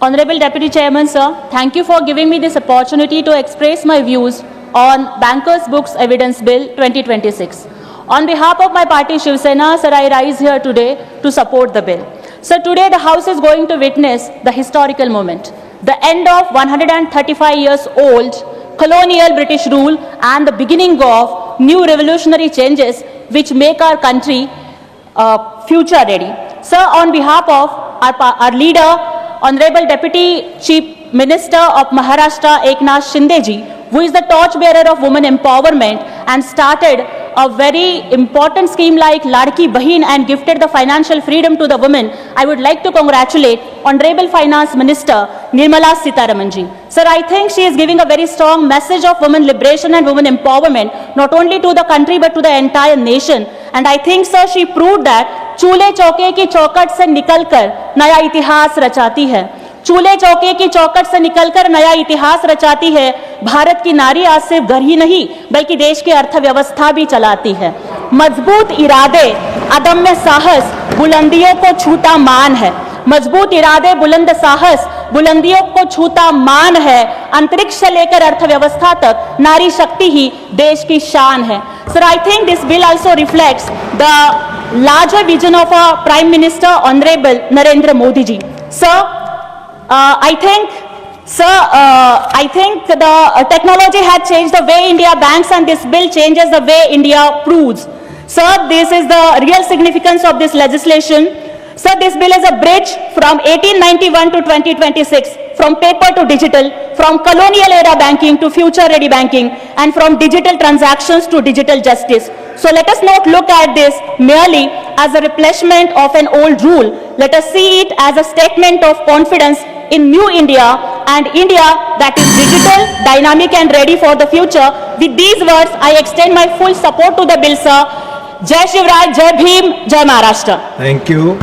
Honorable Deputy Chairman, sir, thank you for giving me this opportunity to express my views on Bankers Books Evidence Bill 2026. On behalf of my party Shiv Sena, sir, I rise here today to support the bill. Sir, today the House is going to witness the historical moment, the end of 135 years old colonial British rule and the beginning of new revolutionary changes which make our country future ready. Sir, on behalf of our leader, Honorable Deputy Chief Minister of Maharashtra Eknath Shinde ji, who is the torchbearer of women empowerment and started a very important scheme like Ladki Bahin and gifted the financial freedom to the women, I would like to congratulate Honorable Finance Minister Nirmala Sitharaman ji. Sir, I think she is giving a very strong message of women liberation and women empowerment, not only to the country but to the entire nation. And I think, sir, she proved that चूल्हे चौके की चौखट से निकलकर नया इतिहास रचाती है। चूल्हे चौके की चौखट से निकलकर नया इतिहास रचाती है। भारत की नारी आज सिर्फ घर ही नहीं बल्कि देश की अर्थव्यवस्था भी चलाती है। मजबूत इरादे, अदम्य साहस, बुलंदियों को छूता मान है। मजबूत इरादे, बुलंद साहस, बुलंदियों को छूता मान है। अंतरिक्ष से लेकर अर्थव्यवस्था तक नारी शक्ति ही देश की शान है। Sir, I think this bill also reflects the larger vision of our Prime Minister, Honorable Narendra Modi ji. Sir, I think the technology has changed the way India banks, and this bill changes the way India proves. Sir, this is the real significance of this legislation. Sir, this bill is a bridge from 1891 to 2026, from paper to digital, from colonial era banking to future ready banking, and from digital transactions to digital justice. So let us not look at this merely as a replacement of an old rule. Let us see it as a statement of confidence in new India, and India that is digital, dynamic and ready for the future. With these words, I extend my full support to the bill, sir. Jai Shivraj, Jai Bhim, Jai Maharashtra. Thank you.